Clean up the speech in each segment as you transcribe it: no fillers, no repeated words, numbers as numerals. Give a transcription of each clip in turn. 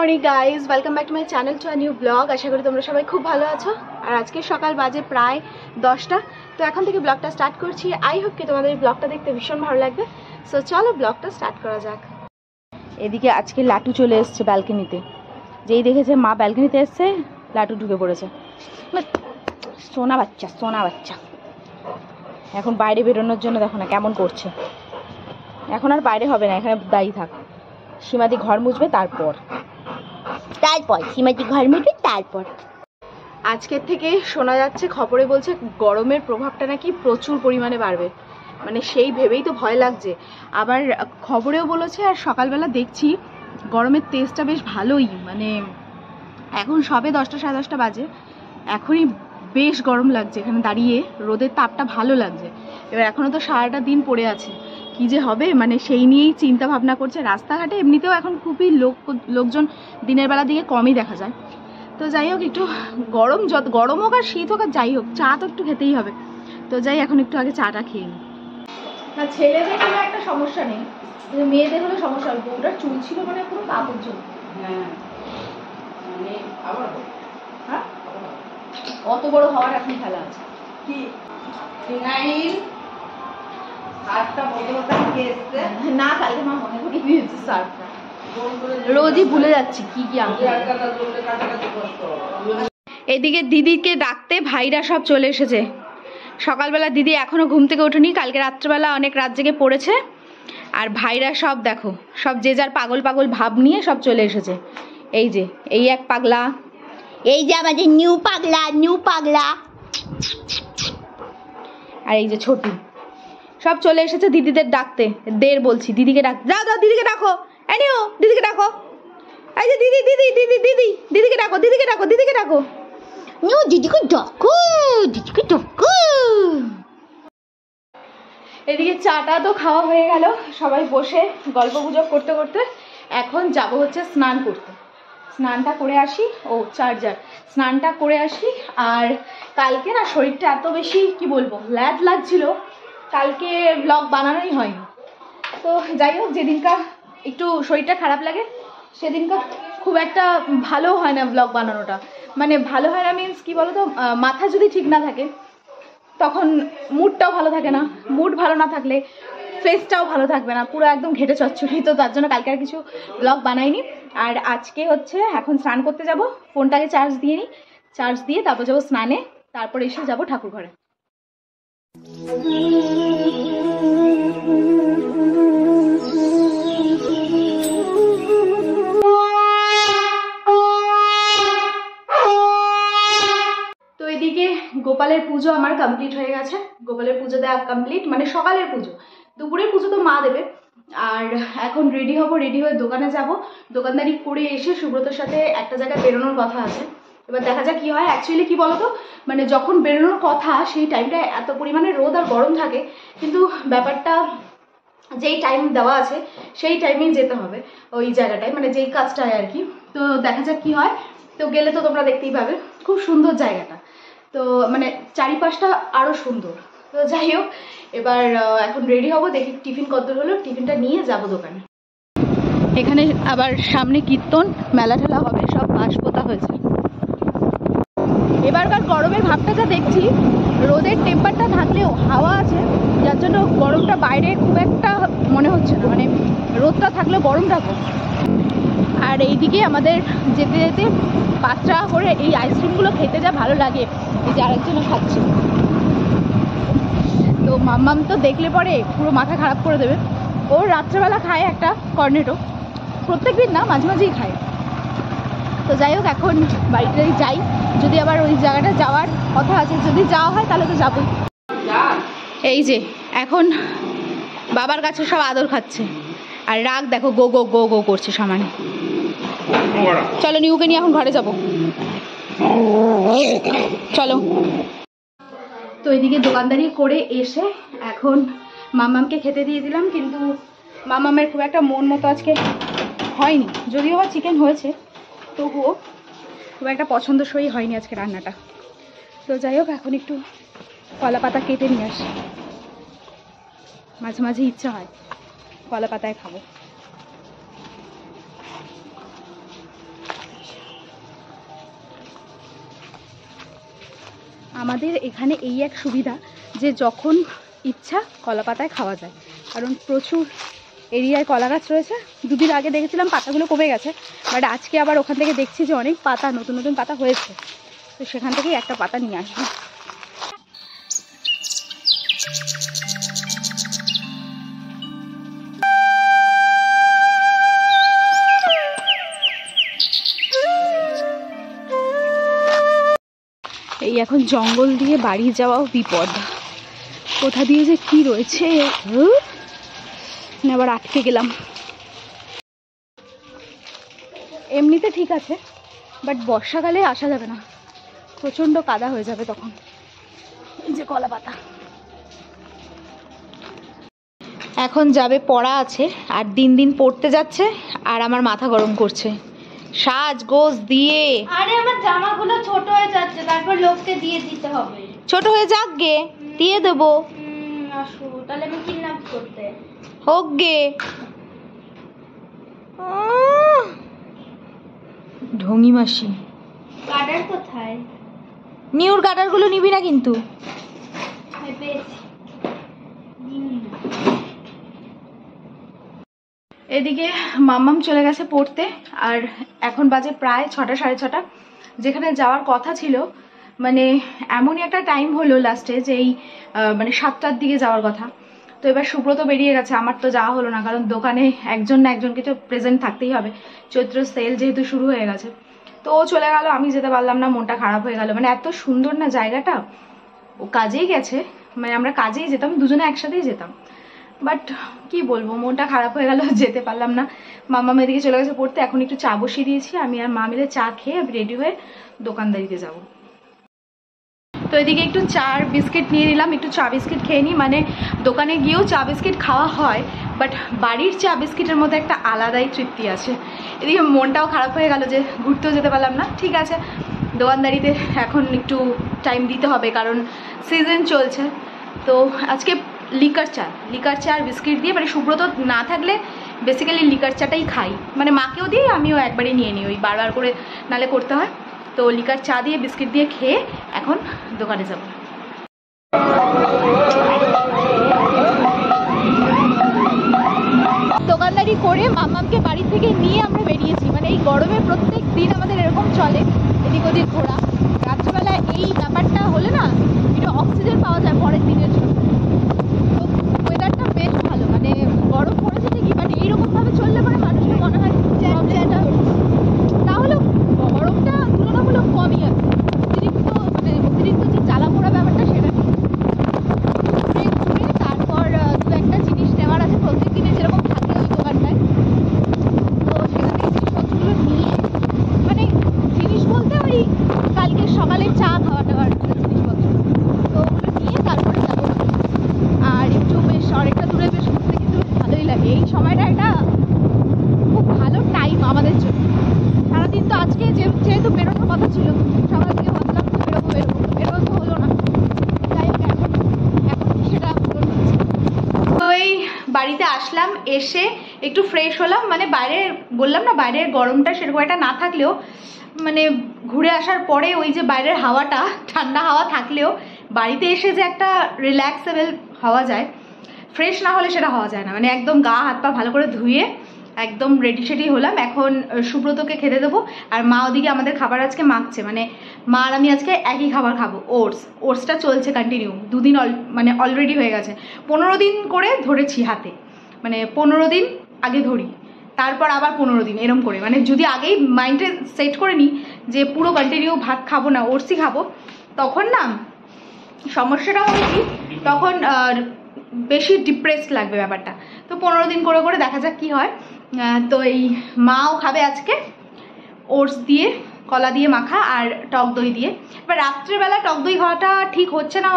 Morning guys, welcome back to my channel to a new blog. আশা করি তোমরা সবাই খুব ভালো আছো। আর আজকে সকাল বাজে প্রায় 10টা। তো এখন থেকে ব্লগটা স্টার্ট করছি। আই হোপ কি তোমাদের ব্লগটা দেখতে ভীষণ ভালো লাগবে। সো চলো ব্লগটা স্টার্ট করা যাক। এদিকে আজকে লাটু চলে এসছে ব্যালকনিতে। যেই দেখেছে মা ব্যালকনিতে এসছে, লাটু ঢুকে পড়েছে। সোনা বাচ্চা, সোনা বাচ্চা। এখন বাইরে বেরোনোর জন্য দেখো না কেমন করছে। এখন আর বাইরে হবে না, এখানে দাঁড়িয়ে থাক। সীমাদি ঘর মুছবে, তারপর সীমাদি ঘর মুছবে তারপর। আজকের থেকে শোনা যাচ্ছে, খবরে বলছে গরমের প্রভাবটা নাকি প্রচুর পরিমাণে বাড়বে। মানে সেই ভেবেই তো ভয় লাগছে। আবার খবরেও বলেছে, আর সকালবেলা দেখছি গরমের তেজটা বেশ ভালোই। মানে এখন সবে 10টা সাড়ে 10টা বাজে, এখনই বেশ গরম লাগছে। এখানে দাঁড়িয়ে রোদের তাপটা ভালো লাগছে। এবার এখনও তো সারাটা দিন পড়ে আছে, কি যে হবে মানে সেই নিয়েই চিন্তা ভাবনা করছে। রাস্তাঘাটে এমনিতেও এখন খুবই লোকজন দিনের বেলা দিকে কমই দেখা যায়। তো যাই হোক, একটু গরম হোক আর শীত হোক আর যাই হোক, চা তো একটু খেতেই হবে। তো যাই এখন একটু আগে চাটা খেয়ে নিই। না, ছেলেদের কোনো একটা সমস্যা নেই, মেয়েদের হলে সমস্যা হবে। বউটার চুল ছিল মানে পুরো কাপড় জন্য। হ্যাঁ, অত বড় হওয়ার এখন খেলা আছে কি? না, কালকে মা মনে করি দিয়েছে সার্ফটা। রোজই ভুলে যাচ্ছি কি কি আনতে। এদিকে দিদিকে ডাকতে ভাইরা সব চলে এসেছে। সকালবেলা দিদি এখনো ঘুম থেকে ওঠেনি, কালকে রাত্রেবেলা অনেক রাত জেগে পড়েছে। আর ভাইরা সব দেখো, সব যে যার পাগল পাগল ভাব নিয়ে সব চলে এসেছে। এই যে এই এক পাগলা, এই যে আমাদের নিউ পাগলা, আর এই যে ছোটু, সব চলে এসেছে দিদিদের ডাকতে। বলছি দিদিকে ডাক, যাও যাও দিদিকে ডাকো। এনিও দিদিকে ডাকো। এই যে দিদি দিদি দিদি দিদি দিদিকে ডাকো, দিদিকে ডাকো, দিদিকে ডাকো। নিও দিদিকে ডাকো, দিদিকে ডাকো। এদিকে চাটা তো খাওয়া হয়ে গেল, সবাই বসে গল্প গুজব করতে করতে এখন যাব হচ্ছে স্নান করতে। স্নানটা করে আসি, চার্জার, স্নানটা করে আসি। আর কালকে না শরীরটা এত বেশি কি বলবো ল্যাদ লাগছিল, কালকে ব্লগ বানানোই হয়নি। তো যাই হোক, যেদিনকার একটু শরীরটা খারাপ লাগে সেদিনকার খুব একটা ভালো হয় না ব্লগ বানানোটা। মানে ভালো হয় না মিনস কি বলো তো, মাথা যদি ঠিক না থাকে তখন মুডটাও ভালো থাকে না। মুড ভালো না থাকলে ফেসটাও ভালো থাকবে না, পুরো একদম ঘেটে চচ্চড়ি। তো তার জন্য কালকে আর কিছু ব্লগ বানাইনি। আর আজকে হচ্ছে এখন স্নান করতে যাব, ফোনটাকে চার্জ দিয়ে নিই, চার্জ দিয়ে তারপর যাবো স্নানে, তারপর এসে যাব ঠাকুর ঘরে। তো এদিকে গোপালের পুজো আমার কমপ্লিট হয়ে গেছে। গোপালের পুজো দেওয়া কমপ্লিট, মানে সকালের পুজো। দুপুরের পুজো তো মা দেবে। আর এখন রেডি হব, রেডি হয়ে দোকানে যাব। দোকানদারি করে এসে সুব্রতর সাথে একটা জায়গায় বেরোনোর কথা আছে। এবার দেখা যাক কি হয়। অ্যাকচুয়ালি কি বলতো, মানে যখন বেরোনোর কথা সেই টাইমটা এত পরিমাণে রোদ আর গরম থাকে, কিন্তু ব্যাপারটা যেই টাইম দেওয়া আছে সেই টাইমেই যেতে হবে ওই জায়গাটায়, মানে যেই কাজটায় আর কি। তো দেখা যাক কি হয়। তো গেলে তো তোমরা দেখতেই পাবে, খুব সুন্দর জায়গাটা। তো মানে চারিপাশটা আরও সুন্দর। তো যাই হোক, এবার এখন রেডি হব, দেখি টিফিন কতদূর হলো, টিফিনটা নিয়ে যাব দোকানে। এখানে আবার সামনে কীর্তন মেলা ঠেলা হবে, সব বাঁশ পোতা হয়েছে। এবারকার গরমের ভাবটা যা দেখছি, রোদের টেম্পারটা থাকলেও হাওয়া আছে, যার জন্য গরমটা বাইরে খুব একটা মনে হচ্ছে না। মানে রোদটা থাকলেও গরমটা কম। আর এইদিকে আমাদের যেতে যেতে 5 টাকা করে এই আইসক্রিমগুলো খেতে যা ভালো লাগে। এই যে আরেকজনও খাচ্ছে। তো মাম্মাম তো দেখলে পরে পুরো মাথা খারাপ করে দেবে। ওর রাত্রেবেলা খায় একটা কর্নেটো, প্রত্যেক দিন না, মাঝে মাঝেই খায়। তো যাই হোক, এখন বাড়িতে যাই। যদি আবার ওই জায়গাটা যাওয়ার কথা আছে, যদি যাওয়া হয় তাহলে তো যাবো। এই যে এখন বাবার কাছে সব আদর খাচ্ছে, আর রাগ দেখো গো গো গো গো করছে সমানে। চলো নিউকে নিয়ে এখন ঘরে যাব, চলো। তো এদিকে দোকানদারি করে এসে এখন মামামকে খেতে দিয়ে দিলাম, কিন্তু মামামের খুব একটা মন মতো আজকে হয়নি। যদিও বা চিকেন হয়েছে, তবুও খুব একটা পছন্দসই হয়নি আজকে রান্নাটা। তো যাই হোক, এখন একটু কলা পাতা কেটে নিয়ে আসি। মাঝে মাঝে ইচ্ছা হয় কলা পাতায় খাবো। আমাদের এখানে এই এক সুবিধা যে যখন ইচ্ছা কলা পাতায় খাওয়া যায়, কারণ প্রচুর এরিয়ায় কলা গাছ রয়েছে। দুদিন আগে দেখেছিলাম পাতাগুলো কমে গেছে, বাট আজকে আবার ওখান থেকে দেখছি যে অনেক পাতা, নতুন নতুন পাতা হয়েছে, তো সেখান থেকেই একটা পাতা নিয়ে আসবো। এই এখন জঙ্গল দিয়ে বাড়ি যাওয়াও বিপদ, কোথা দিয়ে যে কি রয়েছে, আবার আটকে গেলাম। এমনিতে ঠিক আছে, বাট বর্ষাকালে আসা যাবে না, প্রচণ্ড কাদা হয়ে যাবে তখন। এই যে কলা পাতা, এখন যাবে পড়া আছে, আর দিন দিন পড়তে যাচ্ছে, আর আমার মাথা গরম করছে সাজগোজ দিয়ে। আরে আমার জামাগুলো ছোট হয়ে যাচ্ছে, তারপর লোককে দিয়ে দিতে হবে। ছোট হয়ে যাক গে, দিয়ে দেবো। আসো তাহলে আমি কিডন্যাপ করতে হোক গে। ঢঙি মাসি, কাটার কোথায়? নিউর কাটারগুলো নিবি না কিন্তু। এদিকে মাম্মাম চলে গেছে পড়তে, আর এখন বাজে প্রায় 6টা 6:30। যেখানে যাওয়ার কথা ছিল, মানে এমনই একটা টাইম হলো লাস্টে যে এই মানে 7টার দিকে যাওয়ার কথা। তো এবার সুব্রত বেরিয়ে গেছে, আমার তো যাওয়া হলো না, কারণ দোকানে একজন না একজনকে তো প্রেজেন্ট থাকতেই হবে, চৈত্র সেল যেহেতু শুরু হয়ে গেছে। তো ও চলে গেল, আমি যেতে পারলাম না, মনটা খারাপ হয়ে গেল। মানে এত সুন্দর না জায়গাটা, ও কাজেই গেছে, মানে আমরা কাজেই যেতাম, দুজনে একসাথেই যেতাম, বাট কি বলবো, মনটা খারাপ হয়ে গেল, যেতে পারলাম না। মাম্মা এদিকে চলে গেছে পড়তে, এখন একটু চা বসিয়ে দিয়েছি, আমি আর মা মিলে চা খেয়ে রেডি হয়ে দোকানদারিতে যাব। তো এদিকে একটু চা আর বিস্কিট নিয়ে নিলাম, একটু চা বিস্কিট খেয়ে নিই। মানে দোকানে গিয়েও চা বিস্কিট খাওয়া হয়, বাট বাড়ির চা বিস্কিটের মধ্যে একটা আলাদাই তৃপ্তি আছে। এদিকে মনটাও খারাপ হয়ে গেল যে ঘুরতেও যেতে পারলাম না। ঠিক আছে, দোকানদারিতে এখন একটু টাইম দিতে হবে, কারণ সিজন চলছে। তো আজকে লিকার চা আর বিস্কিট দিয়ে, মানে সুব্রত না থাকলে বেসিক্যালি লিকার চাটাই খাই, মানে মাকেও দিই, আমিও একবারে নিয়ে নিই, ওই বারবার করে নালে করতে হয়। তো লিকার চা দিয়ে বিস্কিট দিয়ে খেয়ে এখন দোকানে যাব। দোকানদারি করে মাম্মামকে বাড়ি থেকে নিয়ে আমরা বেরিয়েছি। মানে এই গরমে প্রত্যেক দিন আমাদের এরকম চলে, এদিক ওদিক ঘোরা। রাত্রিবেলা এই ব্যাপারটা হলে না একটু অক্সিজেন পাওয়া যায় পরের দিনের জন্য। তো ওয়েদারটা বেশ ভালো, মানে গরম পড়েছে ঠিকই, বাট এইরকমভাবে চললে পরে মানুষের মনে হয় তাহলে গরমটা তুলনামূলক কমই আছে। অতিরিক্ত যে জ্বালা পোড়া ব্যাপারটা সেটা ঘুরে ঘুরে তারপর দু একটা জিনিস নেওয়ার আছে প্রত্যেক দিনে যেরকম থাকে ওই দোকানটায়। তো সেখান থেকে জিনিসপত্রগুলো নিয়ে, মানে জিনিস বলতে ওই কালকে সকালে চা খাওয়া টাওয়ার জিনিসপত্র, তো ওগুলো নিয়ে তারপরে যাবো। আর একটু বেশ অনেকটা দূরে বেশ ঘুরতে কিন্তু ভালোই লাগে। এই সময়টা একটা খুব ভালো টাইম আমাদের জন্য। সারাদিন তো আজকে যেহেতু বেরোনোর কথা ছিল, সকাল থেকে ভাবলাম বেরোবো তো হলো না। যাই হোক, এখন সেটা পূরণ হচ্ছে। তো এই বাড়িতে আসলাম, এসে একটু ফ্রেশ হলাম। মানে বাইরে বললাম না, বাইরের গরমটা সেরকম একটা না থাকলেও, মানে ঘুরে আসার পরে ওই যে বাইরের হাওয়াটা, ঠান্ডা হাওয়া থাকলেও বাড়িতে এসে যে একটা রিল্যাক্সেবল হওয়া যায়, ফ্রেশ না হলে সেটা হওয়া যায় না। মানে একদম গা হাত পা ভালো করে ধুয়ে একদম রেডি সেডি হলাম। এখন সুব্রতকে খেতে দেবো, আর মা ওদিকে আমাদের খাবার আজকে মাখছে। মানে মা আর আমি আজকে একই খাবার খাবো, ওটসটা চলছে কন্টিনিউ, দুদিন মানে অলরেডি হয়ে গেছে। 15 দিন করে ধরেছি হাতে, মানে 15 দিন আগে ধরি, তারপর আবার 15 দিন, এরম করে। মানে যদি আগেই মাইন্ডে সেট করে নিই যে পুরো কন্টিনিউ ভাত খাবো না, ওটসই খাবো, তখন না সমস্যাটা হবে কি, তখন বেশি ডিপ্রেসড লাগবে ব্যাপারটা। তো 15 দিন করে করে দেখা যাক কি হয়। তো এই মাও খাবে আজকে ওটস দিয়ে, কলা দিয়ে মাখা আর টক দই দিয়ে। এবার রাত্রেবেলা টক দই খাওয়াটা ঠিক হচ্ছে না,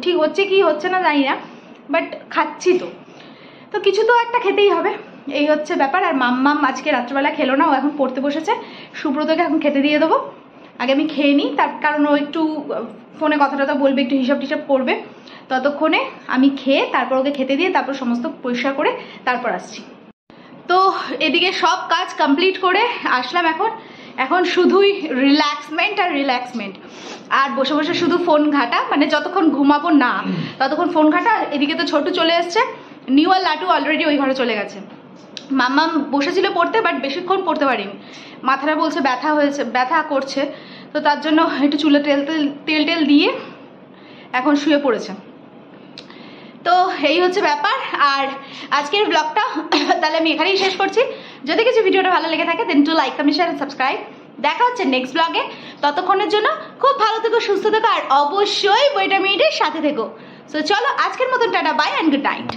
ঠিক হচ্ছে কি হচ্ছে না জানি না, বাট খাচ্ছি তো কিছু তো একটা খেতেই হবে, এই হচ্ছে ব্যাপার। আর মাম্মাম আজকে রাত্রেবেলা খেলো না, ও এখন পড়তে বসেছে। সুব্রতকে এখন খেতে দিয়ে দেবো, আগে আমি খেয়ে নিই, তার কারণ ও একটু ফোনে কথা টথা বলবে, একটু হিসাব টিসাব করবে। ততক্ষণে আমি খেয়ে তারপর ওকে খেতে দিয়ে তারপর সমস্ত পরিষ্কার করে তারপর আসছি। তো এদিকে সব কাজ কমপ্লিট করে আসলাম এখন, এখন শুধুই রিল্যাক্সমেন্ট আর রিল্যাক্সমেন্ট, আর বসে বসে শুধু ফোন ঘাটা, মানে যতক্ষণ ঘুমাবো না ততক্ষণ ফোন ঘাটা। এদিকে তো ছোটু চলে এসছে, নিউ আর লাটু অলরেডি ওই ঘরে চলে গেছে। মাম্মা বসেছিল পড়তে, বাট বেশিক্ষণ পড়তে পারিনি, মাথাটা বলছে ব্যথা হয়েছে, ব্যথা করছে, তো তার জন্য একটু চুলে তেল টেল দিয়ে এখন শুয়ে পড়েছে। তো এই হচ্ছে ব্যাপার। আর আজকের ব্লগটা তাহলে আমি এখানেই শেষ করছি। যদি কিছু ভিডিওটা ভালো লেগে থাকে then to like, comment, share and subscribe. দেখা হচ্ছে নেক্সট ব্লগে। ততক্ষণের জন্য খুব ভালো থেকো, সুস্থ থেকো, আর অবশ্যই ভিটামিনের সাথে থেকো। সো চলো আজকের মতন টাটা, বাই অ্যান্ড গুড নাইট।